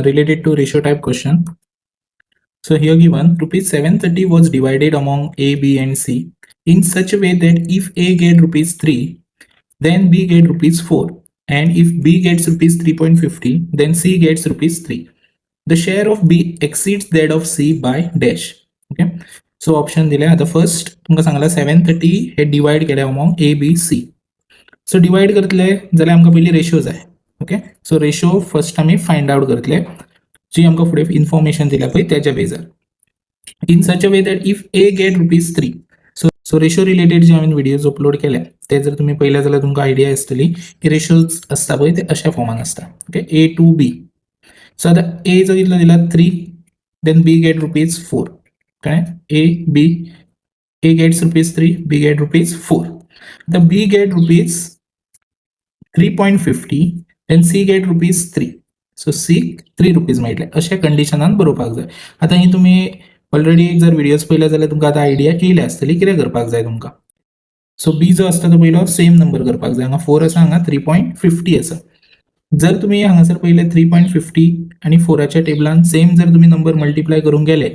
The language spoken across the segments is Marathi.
related to ratio type question. So here given rupees 730 was divided among A, B and C in such a way that if A get rupees 3, then B get rupees 4, and if B gets rupees 3.50, then C gets rupees 3. The share of B exceeds that of C by dash. Okay. So option दिले आता फर्स्ट तुमकां सांगला 730 हे डिवाइड केले among A, B, C. So divide करतले जाल्यार आमकां पयली रेशियो जाय. ओके. सो रेशियो फर्स्ट आमी फायंड आउट करतले जी आमकां फुडें इन्फॉर्मेशन दिल्या पळय त्याच्या बेजार. In such a way that if A gate rupees 3. So ratio related जे हांवें व्हिडिओज अपलोड केले ते जर तुम्ही पळयले जाल्यार तुमकां आयडिया आसतली की रेशियोज आसता पळय ते अशा फॉर्मान आसता. Okay. A to B. So आता A जो कितलो दिला 3, देन B गेट रुपीज 4. कळ्ळें. A gets rupees 3, B get rupees 4. आता B get rupees 3.50, then C get rupees 3. So C 3 rupees मेळटले अशा कंडिशनान बरोवपाक जाय. आता ही तुम्ही ऑलरेडी एक जर व्हिडिओज पळयले जाल्यार तुमकां आतां आयडिया येयली आसतली कितें करपाक जाय तुमकां. सो B जो आसता तो पयलो सेम नंबर करपाक जाय. हांगा 4 आसा, हांगा 3.50 आसा. जर तुम्ही हांगासर पहिले 3.50 आणि 4च्या टेबलान सेम जर तुम्ही नंबर मल्टिप्लाय करून गेले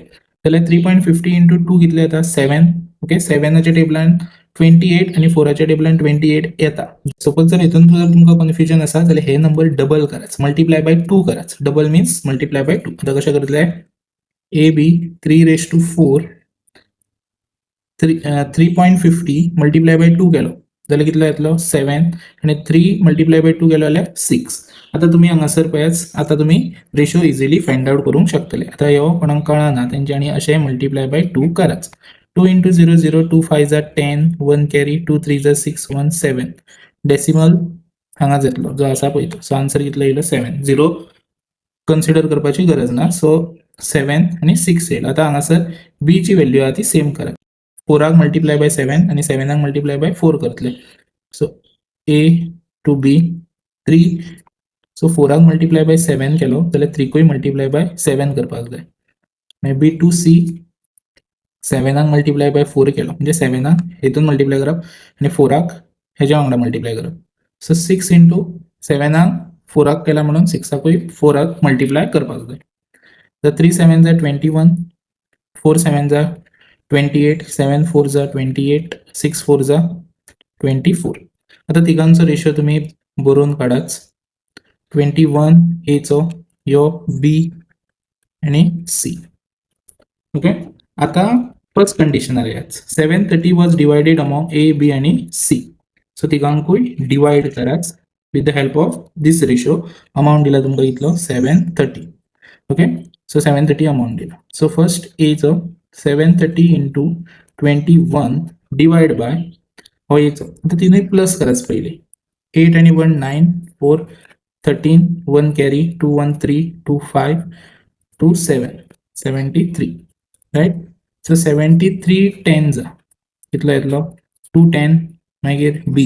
जाल्यार 3.50 इंटू 2 कितले येता 7. ओके. 7च्या टेबलान 28 आणि 4च्या टेबलान 28 येता. सपोज जर हेतून जर तुमकां कन्फ्युजन आसा जाल्यार हे नंबर डबल कराच, मल्टिप्लाय बाय 2 कराच. Double means multiply by 2. आता कशें करतले AB 3/4 3.50 मल्टिप्लाय बाय 2 केलो जाल्यार कितलो येतलो 7, आणि 3 मल्टिप्लाय बाय 2 केलो जाल्यार 6. आता तुम्ही हांगासर पळयाच, आता तुम्ही रेशियो इजिली फाइंड आउट करूंक शकतले. आता ह्यो कोणाक कळना तेंच्यांनी अशें मल्टिप्लाय बाय 2 कराच. 2 इंटू 0 0, 2 5 10, 1 कॅरी, 2 3 6, 1 7. डेसिमल हांगा जातलो जो आसा पळय तो. सो आन्सर कितलो येयलो 7. 0 कन्सिडर करपाची गरज ना. सो 7 आणि 6 येयलो. आता हांगासर B ची व्हॅल्यू आहा ती सेम करा. 4 मल्टिप्लाय बाय 7 आणि 7 मल्टिप्लाय बाय 4 करतले. So A to B 3. So 4 multiply by 7 केलो जाल्यार 3 मल्टिप्लाय बाय 7 करपाक जाय. मागीर B to C 7 multiply by 4 केलो म्हणजे 7 हेतून मल्टिप्लाय करप आणि 4 हेज्या वांगडा मल्टिप्लाय करप. सो 6 इंटू 7 4 केला म्हणून 6 4 मल्टिप्लाय करपाक जाय. तर 3 7 जा 21, 4 7 जा 28, 7 4 जा 28, 6 4 जा 24. आता तिघांचो रेशियो तुम्ही बरोवन काढाच. 21 एचो, यो B आणि C. ओके. आता फर्स्ट कंडिशनर याच 730 was divided among A, B आणि C. सो तिघांकूय डिवाइड कराच with the help of this ratio. Amount दिला तुमकां इतलो 730. ओके. सो 730 अमाउंट दिला. So first echo 730 into 21 divide by हो एचो. आता तिनूय प्लस कराच पहिले. 8 आणि 1 9, 4 13, 1 कॅरी, 2 1 3, 2 5, 2 7, 73. राईट. सो 73 10 जा कितलो येतलो 210. मागीर B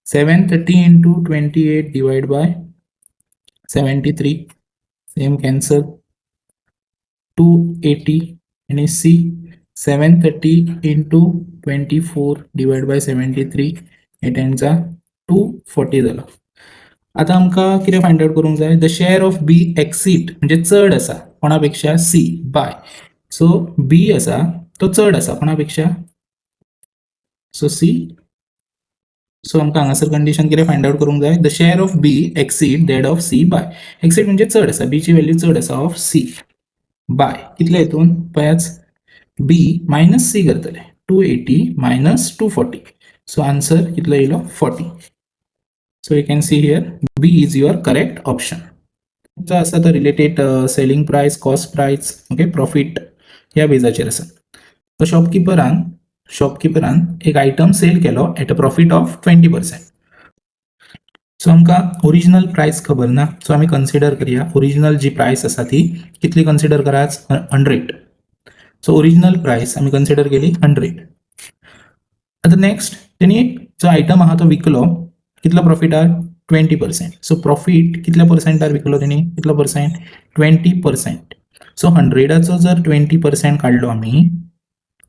730 into 28 divide by 73 same cancel. 280 आणि C 730 इंटू 24 डिवाइड बाय 73 हे 10 जा 240 जालो. आता आमकां कितें फाइंड आउट करूंक जाय. The share of B exceed म्हणजे चड आसा कोणापेक्षा C बाय. सो B आसा तो चड आसा कोणापेक्षा सो C. सो आमकां हांगासर कंडिशन कितें फाइंड आउट करूंक जाय. The share of B exceed that of C by. Exceed म्हणजे चड आसा, B ची व्हॅल्यू चड आसा ऑफ C बाय कितले हितून पळयाच. B मायनस C करतले 280 मायनस 240. सो आन्सर कितलो येयलो 40. So you can see here B is your correct option. जो आसा तो related selling price, cost price, okay, profit ह्या बेजाचेर आसा. तो शॉपकिपरान एक आयटम सेल केलो at a profit of 20%. So आमकां ओरिजिनल प्राइस खबर ना. सो आमी कन्सिडर करया ओरिजिनल जी प्राइस आसा ती कितली कन्सिडर कराच 100. सो ओरिजिनल प्राइस आमी कन्सिडर केली 100. आता नेक्स्ट तेणी जो आयटम आहा तो विकलो कितलो प्रॉफिटार 20%. सो प्रॉफिट कितल्या पर्सेंटार विकलो तेणी कितलो पर्सेंट 20%. सो 100चो जर 20% काढलो आमी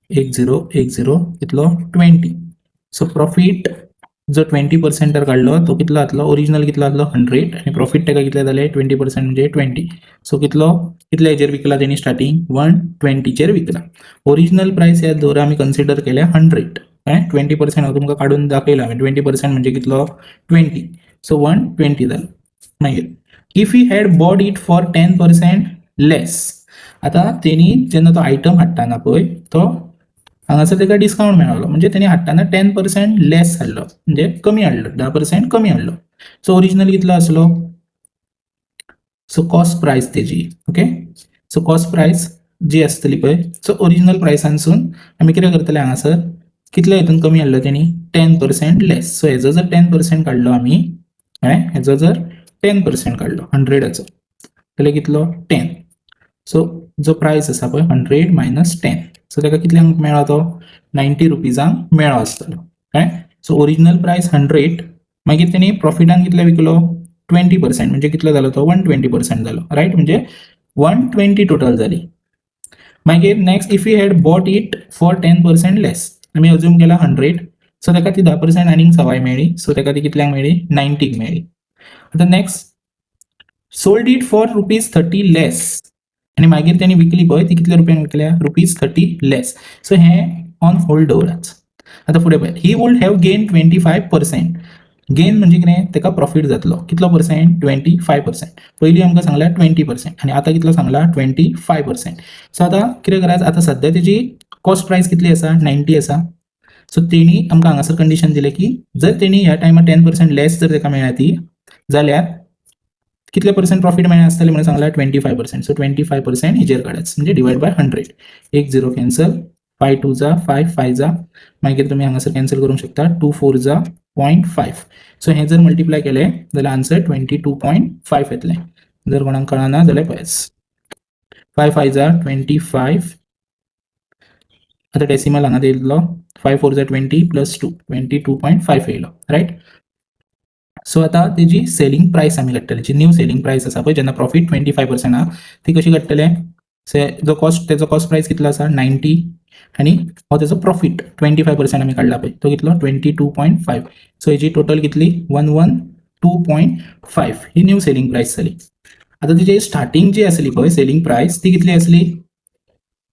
10 10 कितलो 20. सो प्रॉफिट जो 20% तर काढलो तो कितलो जातलो, ओरिजिनल कितलो जातलो 100 आणि प्रॉफिट ताका कितले जाले 20% म्हणजे 20. सो कितल्या हेजेर विकला त्यांनी स्टार्टिंग 120चेर विकला. ओरिजिनल प्राइस याद दवर आम्ही कन्सिडर केल्या 100. 20% हांव तुमकां काढून दाखयला हांवें. 20% म्हणजे कितलो 20. सो 120 जालो. मागीर if he had bought it for 10% less. आता तेणी जेन्ना तो आयटम हाडटाना पळय तो हांगासर ताका डिस्काउंट मेळलो, म्हणजे तेणी हाडटाना 10% लेस हाडलो, म्हणजे कमी हाडलो, 10% कमी हाडलो. सो ओरिजिनल कितलो आसलो, सो कॉस्ट प्राइस तेजी. ओके, सो कॉस्ट प्राइस जी आसतली पळय, सो ओरिजिनल प्राइसानसून आमी कितें करतले हांगासर कितल्या हितून कमी हाडलो तेणी 10% लेस. सो हेजो जर 10% काडलो आमी, हेजो जर 10% काडलो 100चो जाल्यार कितलो 10. सो जो प्राइस आसा पळय 100 मायनस 10, सो ताका कितल्यांक मेळ्ळो तो 90 रुपीजांक मेळ्ळो आसतलो. सो ओरिजिनल प्राइस 100, मागीर तेणी प्रॉफिटान कितले विकलो 20%, म्हणजे कितलो जालो तो 120% जालो. राईट, म्हणजे 120 टोटल जाली. मागीर next if you had bought it for 10% less, आमी अज्यूम केला 100, सो ताका ती 10% आनीक सवाय मेळ्ळी, सो ताका ती कितल्यांक मेळ्ळी 90क मेळ्ळी. आता नेक्स्ट सोल्ड इट फॉर ₹30 लेस, आणि मागीर त्यांनी विकली पळय ती कितल्या रुपयांक विकल्या ₹30 लेस. सो हे ऑन होल्ड दवरात. आता फुडें पळय, he would have gain 25%. Gain म्हणजे कितें, ताका प्रॉफिट जातलो कितलो पर्सेंट 25%. पयलीं आमकां सांगला 20% आणि आता कितलो सांगला 25%. सो आता कितें करायचं, आता सध्या तेजी कॉस्ट प्राइस कितली आसा 90 आसा. सो तेणी आमकां हांगासर कंडिशन दिलें की जर तेणी ह्या टायमार 10% लेस जर ताका मेळ्ळ्या ती, जाल्यार कितले पर्सेंट प्रॉफिट मेळ्ळें आसतलें म्हणून सांगला 25%. सो 25% हेजेर काडच, म्हणजे डिवायड बाय 100. 1 0 कॅन्सल, 5 2 जा 5 5 जा, मागीर तुमी हांगासर कॅन्सल करूंक शकता, 2 4 जा 0.5. सो हे जर मल्टिप्लाय केलें जाल्यार आन्सर 22.5 येतलें. जर कोणाक कळना जाल्यार पळयच, 5 5 जा 25. आता डेसिमल हांगा दिल्लो 5 4 जा 20 प्लस 2 22.5 येयलो. राईट, सो आता तेजी सेलिंग प्राइस आमी काडटले, जी न्यू सेलिंग प्राइस आसा पळय जेन्ना प्रॉफिट 25% आहा ती कशी काडटले. जो तेजो कॉस्ट प्राइस कितलो आसा 90, आणि हो तेजो प्रॉफिट 25% आमी काडला पळय तो कितलो 22.5. सो हेजी टोटल कितली 112.5 ही न्यू सेलिंग प्राइस जाली. आता तिची स्टार्टिंग जी आसली पळय सेलिंग प्राइस ती कितली आसली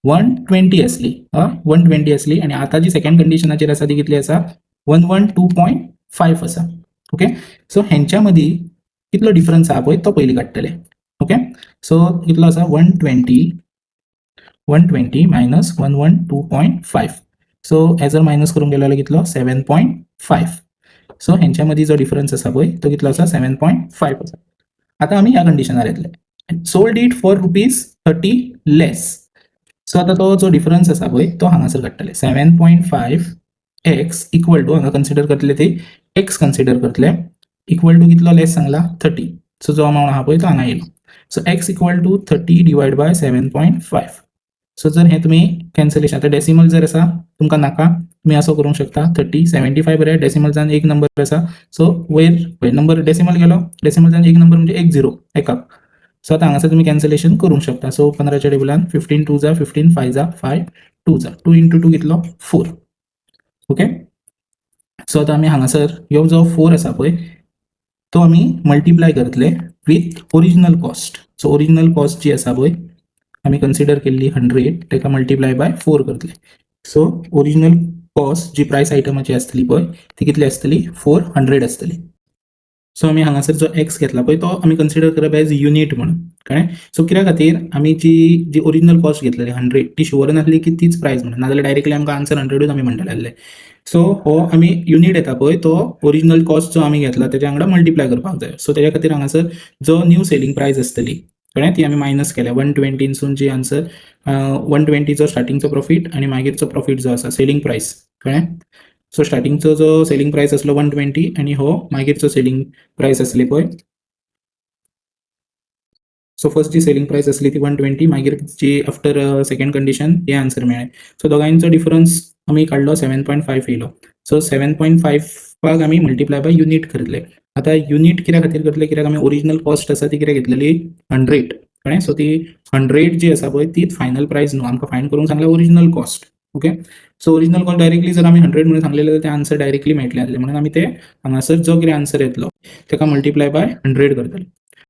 120 आसली. 120 आसली, आणि आता जी सेकंड कंडिशनाचेर आसा ती कितली आसा 112.5 आसा. ओके, सो हेंच्या मदीं कितलो डिफरन्स आहा पळय तो पयलीं काडटले. ओके, सो कितलो आसा 120 मायनस 112.5. सो हे जर मायनस करूंक गेलो जाल्यार कितलो 7.5. सो हेंच्या मदीं जो डिफरन्स आसा पळय तो कितलो आसा 7.5 आसा. आता आमी ह्या कंडिशनार येतले, sold it for ₹30 less. So आता तो जो डिफरन्स आसा पळय तो हांगासर काडटले 7.5 एक्स इक्वल टू, हांगा कन्सिडर करतले ते एक्स कन्सिडर करतले, इक्वल टू कितलो लेस सांगला 30. सो जो अमाउंट आहा पळय तो हांगा येयलो. So X equal to 30 divided by 7.5. So जर हे तुम्ही कॅन्सलेशन, आता डेसिमल जर आसा तुमकां नाका तुम्ही असो करूंक शकता 30 75 बरें, डेसिमलजान एक नंबर आसा सो वयर नंबर डेसिमल गेलो, डेसिमलजान एक नंबर म्हणजे 1 0 एकाक. सो आता हांगासर तुम्ही कॅन्सलेशन करूंक शकता. सो 15च्या टेबलान 15 2 जा 15 5 जा 5 2 जा 2 into 2 कितलो 4. ओके, सो आता आमी हांगासर ह्यो जो 4 आसा पळय तो आमी मल्टिप्लाय करतले with original cost. So original cost जी आसा पळय आमी कन्सिडर केल्ली 100 ताका मल्टिप्लाय बाय 4 करतले. सो ओरिजिनल कॉस्ट जी प्राइस आयटमाची आसतली पळय ती कितली आसतली 400 आसतली. सो आमी हांगासर जो एक्स घेतला पळय तो आमी कन्सिडर करप एज युनिट म्हणून. कळ्ळें, सो कित्या खातीर आमी जी ओरिजिनल कॉस्ट घेतलेली 100 ती शुअर नासली की तीच प्राइस म्हणून, नाजाल्यार डायरेक्टली आमकां आन्सर 100च आमी म्हणटले आसले. सो हो आमी युनिट येता पळय तो ओरिजिनल कॉस्ट जो आमी घेतला तेज्या वांगडा मल्टिप्लाय करपाक जाय. सो तेज्या खातीर हांगासर जो न्यू सेलिंग प्राइस आसतली कळ्ळें ती आमी मायनस केल्या 120सून जी आन्सर 120 स्टार्टिंगचो प्रॉफिट आणि मागीरचो प्रॉफिट जो आसा सेलिंग प्राइस. कळ्ळें, सो स्टार्टिंगचो जो सेलिंग प्राइस आसलो 120 आणि हो मागीरचो सेलिंग प्राइस आसली पळय. सो फर्स्ट जी सेलिंग प्राइस आसली ती 120, मागीर जी आफ्टर सेकंड कंडिशन हे आन्सर मेळ्ळें. सो दोगांयचो डिफरन्स आमी काडलो 7.5 येयलो. सो 7.5 आमी मल्टिप्लाय बाय युनिट करतले. आता युनिट कित्या खातीर करतले, कित्याक आमी ओरिजिनल कॉस्ट आसा ती कित्याक घेतलेली 100. कळ्ळें, सो ती 100 जी आसा पळय तीच फायनल प्राइस न्हू, आमकां फायंड करूंक सांगला original cost. Okay, so original call directly जर आमी 100 म्हणून सांगलेले तर ते आन्सर डायरेक्टली मेळटले आसले म्हणून आमी ते हांगासर जो कितें आन्सर येतलो ताका मल्टिप्लाय बाय 100 करतले.